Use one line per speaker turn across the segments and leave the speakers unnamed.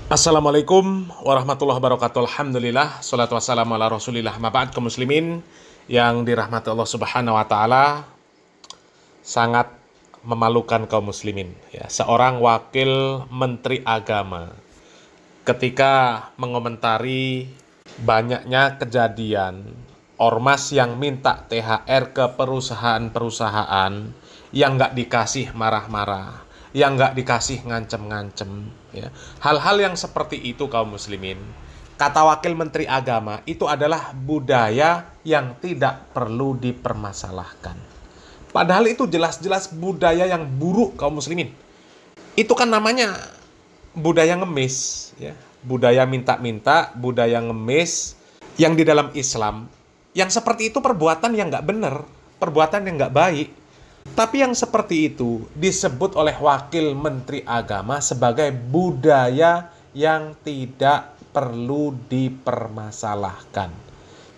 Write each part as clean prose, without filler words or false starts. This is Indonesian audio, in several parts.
Assalamualaikum warahmatullahi wabarakatuh. Alhamdulillah, salatu wassalamu ala rasulillah. Maba'ad, kaum muslimin yang dirahmati Allah subhanahu wa ta'ala. Sangat memalukan kaum muslimin ya, seorang wakil menteri agama ketika mengomentari banyaknya kejadian ormas yang minta THR ke perusahaan-perusahaan yang nggak dikasih marah-marah, yang nggak dikasih ngancem-ngancem ya. Hal-hal yang seperti itu kaum muslimin, kata wakil menteri agama, itu adalah budaya yang tidak perlu dipermasalahkan. Padahal itu jelas-jelas budaya yang buruk kaum muslimin. Itu kan namanya budaya ngemis ya. Budaya minta-minta, budaya ngemis yang di dalam Islam, yang seperti itu perbuatan yang nggak benar, perbuatan yang nggak baik. Tapi yang seperti itu disebut oleh wakil menteri agama sebagai budaya yang tidak perlu dipermasalahkan.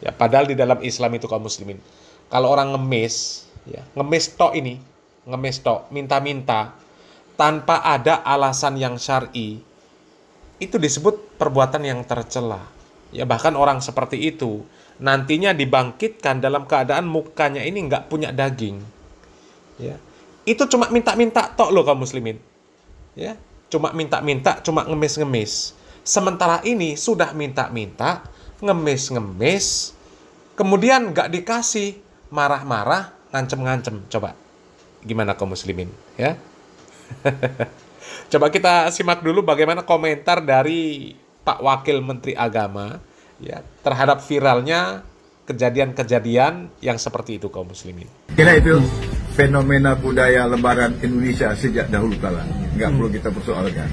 Ya, padahal di dalam Islam itu kaum muslimin, kalau orang ngemis, ya, ngemis tok ini, ngemis tok, minta-minta tanpa ada alasan yang syar'i, itu disebut perbuatan yang tercela. Ya, bahkan orang seperti itu nantinya dibangkitkan dalam keadaan mukanya ini nggak punya daging. Ya, itu cuma minta-minta tok loh kaum muslimin. Ya, cuma minta-minta, cuma ngemis-ngemis. Sementara ini sudah minta-minta, ngemis-ngemis, kemudian nggak dikasih, marah-marah, ngancem-ngancem. Coba, gimana kaum muslimin? Ya, coba kita simak dulu bagaimana komentar dari Pak Wakil Menteri Agama ya terhadap viralnya kejadian-kejadian yang seperti itu kaum muslimin.
Kira itu fenomena budaya lebaran Indonesia sejak dahulu kala. Nggak perlu kita persoalkan.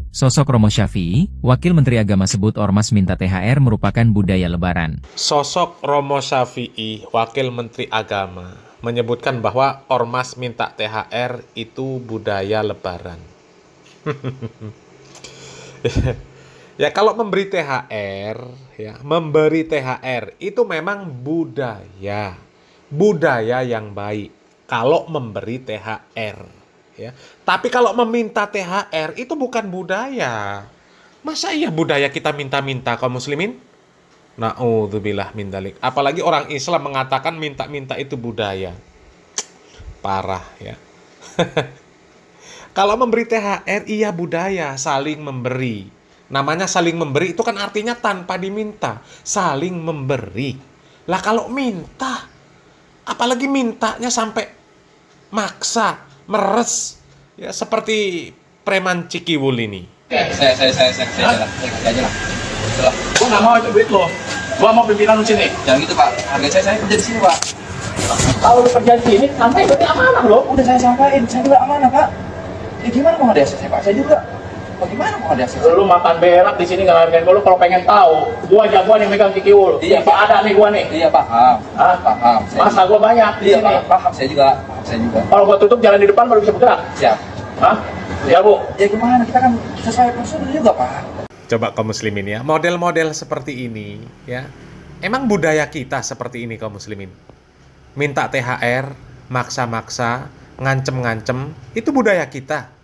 Sosok Romo Syafi'i, Wakil Menteri Agama sebut ormas minta THR merupakan budaya lebaran.
Sosok Romo Syafi'i, Wakil Menteri Agama, menyebutkan bahwa ormas minta THR itu budaya lebaran. Ya, kalau memberi THR, ya, memberi THR itu memang budaya. Budaya yang baik kalau memberi THR, ya. Tapi kalau meminta THR itu bukan budaya. Masa iya budaya kita minta-minta kaum muslimin? Na'udzubillah min dzalik. Apalagi orang Islam mengatakan minta-minta itu budaya. Parah ya. Kalau memberi THR iya budaya, saling memberi. Namanya saling memberi itu kan artinya tanpa diminta, saling memberi. Lah kalau minta, apalagi mintanya sampai maksa, meres, ya seperti preman Cikiwul ini.
Saya jalan. Gua nggak mau itu duit lo. Gua mau pimpinan di sini. Yang gitu Pak, harga saya kerja di sini Pak. Kalau lu kerja di sini, sampai berarti amanah lo. Udah saya sampaikan, saya juga amanah Pak. Ya gimana mau ada saya Pak? Saya juga. Bagaimana mau ada lu makan berak di sini nggak hargain gua. Lu kalau pengen tahu, gua jagoan yang megang Cikiwul. Iya Pak, ada nih gua nih. Iya paham. Ah paham. Masa gua banyak di sini. Paham saya juga. Kalau gua tutup jalan di depan baru bisa bergerak. Siap. Hah? Ya Bu. Ya gimana? Kita kan sesuai prosedur juga Pak.
Coba kaum muslimin ya, model-model seperti ini ya. Emang budaya kita seperti ini kaum muslimin. Minta THR, maksa-maksa, ngancem-ngancem, itu budaya kita.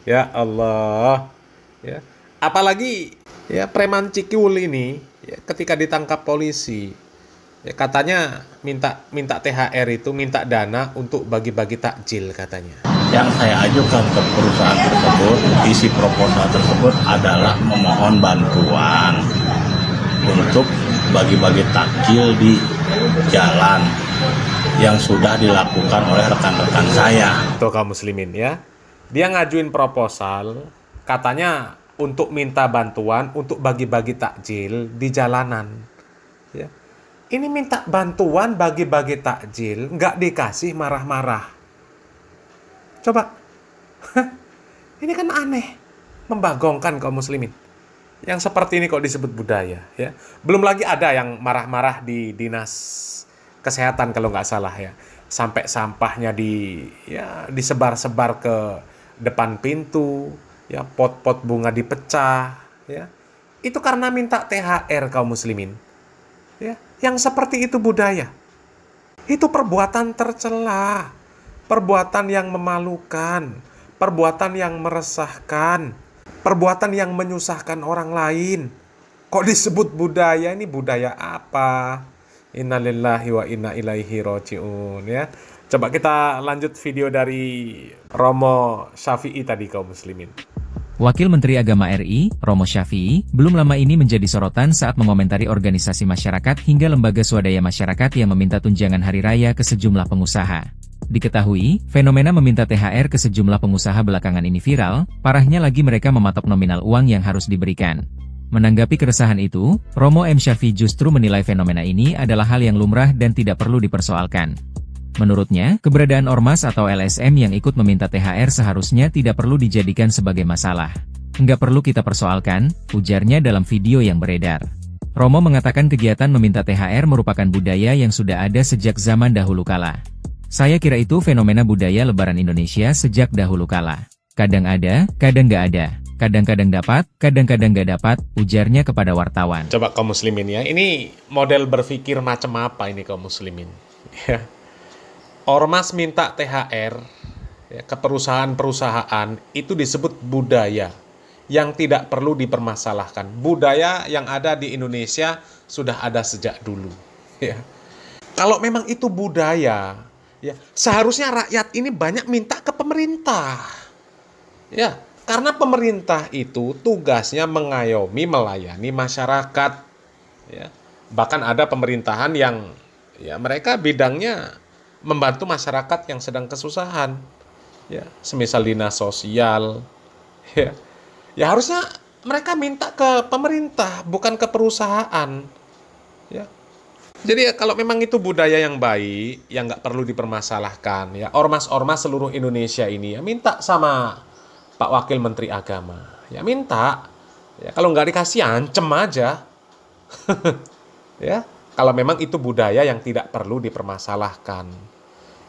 Ya Allah ya. Apalagi ya preman Cikiwul ini ya, ketika ditangkap polisi ya, katanya minta THR itu minta dana untuk bagi-bagi takjil katanya.
Yang saya ajukan ke perusahaan tersebut, isi proposal tersebut adalah memohon bantuan untuk bagi-bagi takjil di jalan yang sudah dilakukan oleh rekan-rekan saya.
Tuh kaum muslimin ya. Dia ngajuin proposal, katanya untuk minta bantuan untuk bagi-bagi takjil di jalanan. Ya. Ini minta bantuan bagi-bagi takjil, nggak dikasih marah-marah. Coba, ini kan aneh, membagongkan kaum muslimin. Yang seperti ini kok disebut budaya. Ya. Belum lagi ada yang marah-marah di dinas kesehatan kalau nggak salah ya. Sampai sampahnya disebar-sebar ke depan pintu, ya, pot-pot bunga dipecah, ya. Itu karena minta THR kaum muslimin. Ya, yang seperti itu budaya. Itu perbuatan tercela, perbuatan yang memalukan, perbuatan yang meresahkan. perbuatan yang menyusahkan orang lain. Kok disebut budaya? Ini budaya apa? Innalillahi wa inna ilaihi roji'un, ya. Coba kita lanjut video dari Romo Syafi'i tadi, kaum muslimin.
Wakil Menteri Agama RI, Romo Syafi'i, belum lama ini menjadi sorotan saat mengomentari organisasi masyarakat hingga lembaga swadaya masyarakat yang meminta tunjangan hari raya ke sejumlah pengusaha. Diketahui, fenomena meminta THR ke sejumlah pengusaha belakangan ini viral, parahnya lagi mereka mematok nominal uang yang harus diberikan. Menanggapi keresahan itu, Romo M. Syafi'i justru menilai fenomena ini adalah hal yang lumrah dan tidak perlu dipersoalkan. Menurutnya, keberadaan ormas atau LSM yang ikut meminta THR seharusnya tidak perlu dijadikan sebagai masalah. Nggak perlu kita persoalkan, ujarnya dalam video yang beredar. Romo mengatakan kegiatan meminta THR merupakan budaya yang sudah ada sejak zaman dahulu kala. Saya kira itu fenomena budaya Lebaran Indonesia sejak dahulu kala. Kadang ada, kadang nggak ada. Kadang-kadang dapat, kadang-kadang nggak dapat, ujarnya kepada wartawan.
Coba kaum muslimin ya, ini model berpikir macam apa ini kaum muslimin? Ya. Ormas minta THR ya, ke perusahaan-perusahaan itu disebut budaya yang tidak perlu dipermasalahkan. Budaya yang ada di Indonesia sudah ada sejak dulu. Ya. Kalau memang itu budaya, ya seharusnya rakyat ini banyak minta ke pemerintah. Ya, karena pemerintah itu tugasnya mengayomi, melayani masyarakat. Ya. Bahkan ada pemerintahan yang ya mereka bidangnya membantu masyarakat yang sedang kesusahan. Ya, semisal dinas sosial. Ya. Ya harusnya mereka minta ke pemerintah, bukan ke perusahaan. Ya. Jadi ya, kalau memang itu budaya yang baik, yang nggak perlu dipermasalahkan, ya ormas-ormas seluruh Indonesia ini ya minta sama Pak Wakil Menteri Agama, ya minta, ya kalau nggak dikasih ancem aja, ya kalau memang itu budaya yang tidak perlu dipermasalahkan,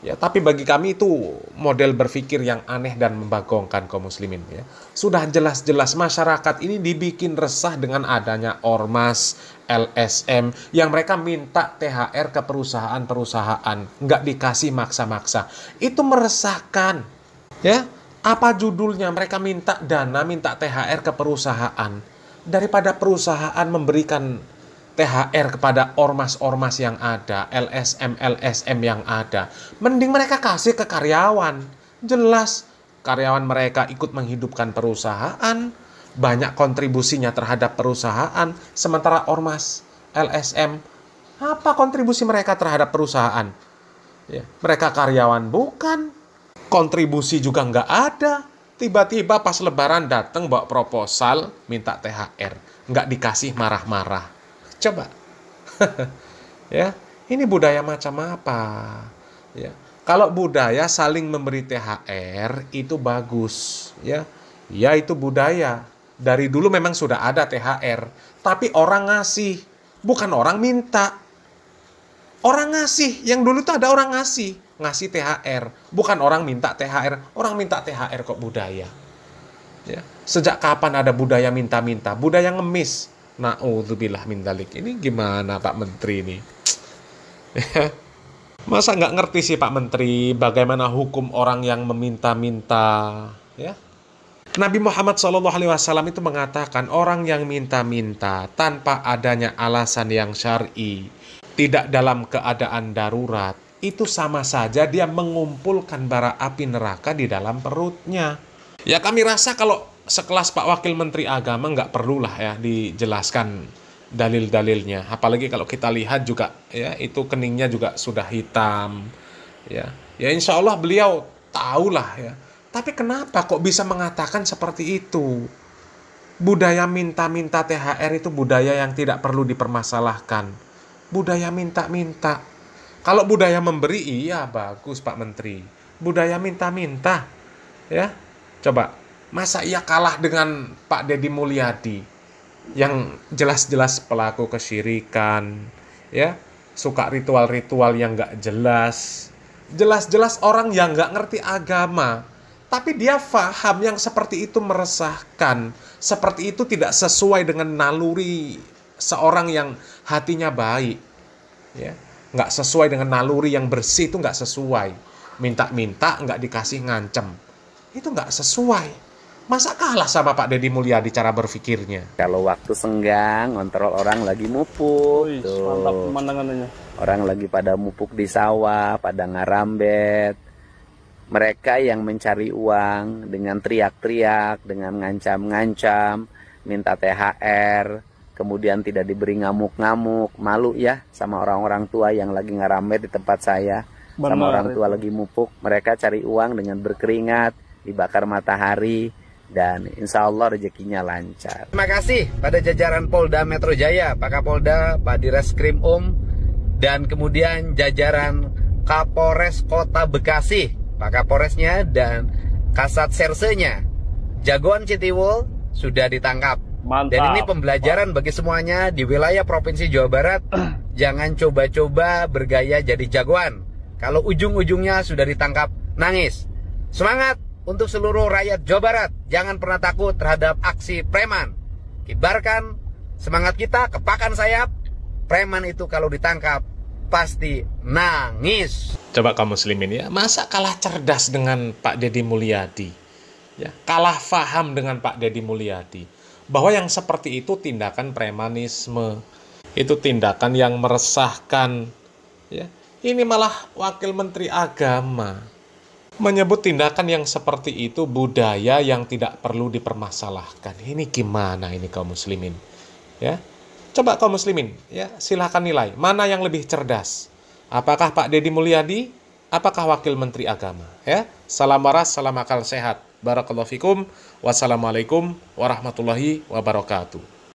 ya tapi bagi kami itu model berpikir yang aneh dan membagongkan kaum muslimin, ya sudah jelas-jelas masyarakat ini dibikin resah dengan adanya ormas, LSM yang mereka minta THR ke perusahaan-perusahaan, nggak dikasih maksa-maksa, itu meresahkan, ya. Apa judulnya mereka minta dana, minta THR ke perusahaan. Daripada perusahaan memberikan THR kepada ormas-ormas yang ada, LSM yang ada. Mending mereka kasih ke karyawan. Jelas karyawan mereka ikut menghidupkan perusahaan, banyak kontribusinya terhadap perusahaan. Sementara ormas, LSM, apa kontribusi mereka terhadap perusahaan? Ya, mereka karyawan bukan. Kontribusi juga nggak ada. Tiba-tiba pas lebaran datang bawa proposal minta THR, nggak dikasih marah-marah. Coba. Ya, ini budaya macam apa? Ya. Kalau budaya saling memberi THR itu bagus, ya. Ya itu budaya. Dari dulu memang sudah ada THR, tapi orang ngasih, bukan orang minta. Orang ngasih, yang dulu tuh ada orang ngasih THR, bukan orang minta THR. Orang minta THR kok budaya. Ya. Sejak kapan ada budaya minta-minta? Budaya ngemis. Na'udzubillah min dzalik. Ini gimana Pak Menteri ini? Masa nggak ngerti sih Pak Menteri bagaimana hukum orang yang meminta-minta? Ya. Nabi Muhammad SAW itu mengatakan orang yang minta-minta tanpa adanya alasan yang syar'i, tidak dalam keadaan darurat, itu sama saja dia mengumpulkan bara api neraka di dalam perutnya. Ya kami rasa kalau sekelas Pak Wakil Menteri Agama nggak perlulah ya dijelaskan dalil-dalilnya. Apalagi kalau kita lihat juga ya itu keningnya juga sudah hitam. Ya insya Allah beliau tahulah ya. Tapi kenapa kok bisa mengatakan seperti itu? Budaya minta-minta THR itu budaya yang tidak perlu dipermasalahkan. Budaya minta-minta. Kalau budaya memberi, iya bagus Pak Menteri. Budaya minta-minta, ya. Coba, masa ia kalah dengan Pak Deddy Mulyadi yang jelas-jelas pelaku kesyirikan, ya, suka ritual-ritual yang nggak jelas, jelas-jelas orang yang nggak ngerti agama, tapi dia paham yang seperti itu meresahkan, seperti itu tidak sesuai dengan naluri seorang yang hatinya baik, ya. Nggak sesuai dengan naluri yang bersih, itu nggak sesuai. Minta-minta nggak dikasih ngancem, itu nggak sesuai. Masa kalah sama Pak Deddy Mulyadi cara berpikirnya?
Kalau waktu senggang, ngontrol orang lagi mupuk.
Mantap pemandangannya.
Orang lagi pada mupuk di sawah, pada ngarambet. Mereka yang mencari uang dengan teriak-teriak, dengan ngancam-ngancam, minta THR, kemudian tidak diberi ngamuk-ngamuk. Malu ya sama orang-orang tua yang lagi ngarambet di tempat saya. Sama orang tua lagi mupuk. Mereka cari uang dengan berkeringat, dibakar matahari, dan insya Allah rezekinya lancar. Terima kasih pada jajaran Polda Metro Jaya, Pak Kapolda, Pak Direskrim dan kemudian jajaran Kapolres Kota Bekasi, Pak Kapolresnya dan Kasat Sersenya. Jagoan Citiwol sudah ditangkap.
Mantap.
Dan ini pembelajaran bagi semuanya di wilayah Provinsi Jawa Barat. Jangan coba-coba bergaya jadi jagoan. Kalau ujung-ujungnya sudah ditangkap, nangis. Semangat untuk seluruh rakyat Jawa Barat. Jangan pernah takut terhadap aksi preman. Kibarkan semangat kita, kepakan sayap. Preman itu kalau ditangkap pasti nangis.
Coba kaum muslimin ya, masa kalah cerdas dengan Pak Deddy Mulyadi? Ya, kalah faham dengan Pak Deddy Mulyadi. Bahwa yang seperti itu tindakan premanisme. Itu tindakan yang meresahkan. Ya, ini malah Wakil Menteri Agama menyebut tindakan yang seperti itu budaya yang tidak perlu dipermasalahkan. Ini gimana ini kaum muslimin? Ya, coba kaum muslimin, ya silakan nilai mana yang lebih cerdas. Apakah Pak Deddy Mulyadi? Apakah Wakil Menteri Agama? Ya, salam waras, salam akal sehat. Barakallahu fikum. Wassalamualaikum warahmatullahi wabarakatuh.